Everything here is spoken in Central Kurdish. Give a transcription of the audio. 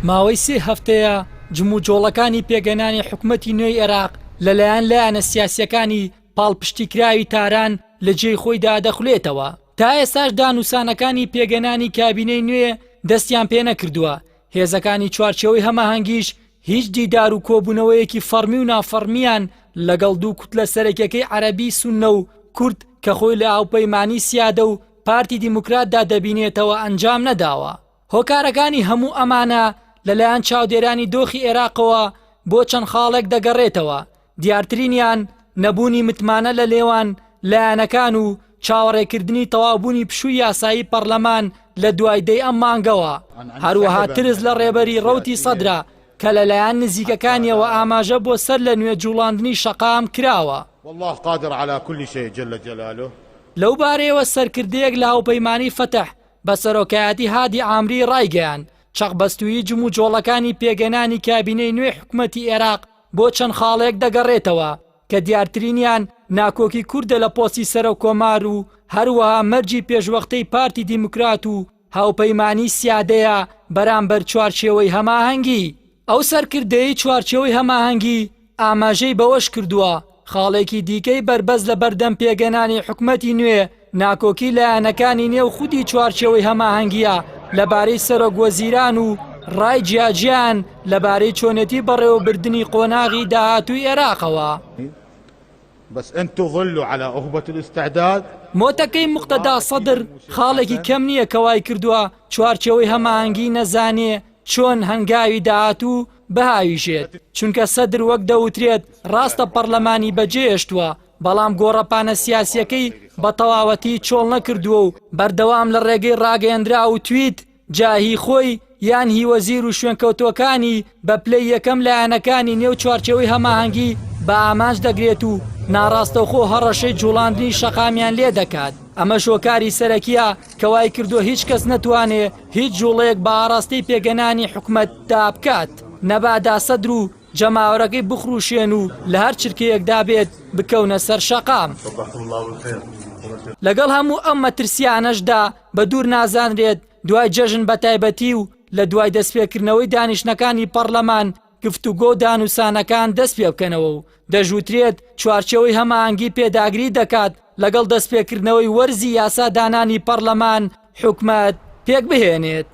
ماوەی 3 هەفتەیە جموجۆڵەکانی پێگەنانی حکومەتی نوێی عێراق لەلایەن لایەنە سیاسیەکانی پاڵپشتیکراوی تاران لە جێی خۆیدا دەخولێتەوە. تا ئێستاش دانووسانەکانی پێگەنانی کابینەی نوێ دەستیان پێ نەکردووە. هێزەکانی چوارچێوەی هەماهەنگیش هیچ دیدار و کۆبوونەوەیەکی فەرمی و نافەرمیان لەگەڵ دوو کوتلە سەرەکیەکەی عەرەبی سوننە و کورد کە خۆی لە ئاوپەیمانی سیادە و پارتی دیموکراتدا دەبینێتەوە ئەنجام نەداوە. هۆکارەکانی هەموو ئەمانە لەلایەن چاودێرانی دۆخی عێراقەوە بۆ چەند خاڵێک دەگەڕێتەوە. دیارترینیان نەبوونی متمانە لە لێوان لایەنەکان و چاوەڕێکردنی تەواوبوونی پشووی یاسایی پەرلەمان لە دوای دەی ئەم مانگەوە. هەروەها ترس لە ڕێبەری ڕەوتی سەدرا کە لەلایەن نزیکەکانیەوە ئاماژە بۆ سەر لە نوێ جوڵاندنی شەقام کراوە. والله قادر على كل شيء جل جلاله. لەو بارەیەوە سەرکردەیەک لە هاوپەیمانی فتح بە سەرۆکایەتی هادی عامری ڕایگەیان چەقبەستووی جموجۆڵەکانی پێگەنانی کابینەی نوێ حکومەتی عێراق بۆ چەند خاڵێک دەگەڕێتەوە کە دیارترینیان ناکۆکی کوردە لە پۆستی سەرۆک کۆمار و هەروەها مەرجی پێشوەختەی پارتی دیموکرات و هاوپەیمانی سیادەیە بەرامبەر چوارچێوەی هەماهەنگی. ئەو سەرکردەیەی چوارچێوەی هەماهەنگی ئاماژەی بەوەش کردووە خاڵێکی دیکەی بربەز لە بەردەم پێگەنانی حکومەتی نوێ ناکۆکی لایەنەکانی نێو خودی چوارچێوەی هەماهەنگیە لەبارەی سەرۆکوەزیران و ڕای جیاجیان لەبارەی چۆنێتی بەڕێوەبردننی قۆناغی داهاتووی عێراقەوە. بس انتو ظلوا على أهبة الاستعداد. مۆتەکەی مقتەدا سەدر خاڵێکی کەم نییە کەوای کردووە چوارچێوەی هەماهەنگی نەزانێ چۆن هەنگاوی داهاتوو بەهاویژێت، چونکە سەدر وەک دەوترێت ڕاستە پەرلەمانی بەجێهێشتووە بەڵام گۆڕەپانە سیاسیەکەی بە تەواوەتی چۆڵ نەکردووە و بەردەوام لە ڕێگەی ڕاگەیەندرا و تویت جاهی خۆی یان هیوەزیر و شوێنکەوتوەکانی بە پلەی یەکەم لایەنەکانی نێو چوارچێوەی هەماهەنگی بە ئامانج دەگرێت و ناڕاستەوخۆ هەڕەشەی جوڵاندنی شەقامیان لێ دەکات. ئەمە شۆکاری سەرەکیە کەوای کردووە هیچ کەس نەتوانێ هیچ جوڵەیەک بە ئاڕاستی پێگەنانی حکومەت دابکات نەبادا سەدر و جەماوەرەکەی بخروشێن و لە هەر چرکەیەکدا بێت بکەونە سەر شەقام. لەگەڵ هەموو ئەم مەترسیانەشدا بە دوور نازانرێت دوای جەژن بە تایبەتی و لە دوای دەستپێکردنەوەی دانیشتەکانی پەرلەمان گفتوگۆ دانووسانەکان دەست پێ بکەنەوە و دەژووترێت چوارچێوەی هەماهەنگی پێداگری دەکات لەگەڵ دەستپێکردنەوەی وەرزی یاسادانانی پەرلەمان حکومەت پێک بهێنێت.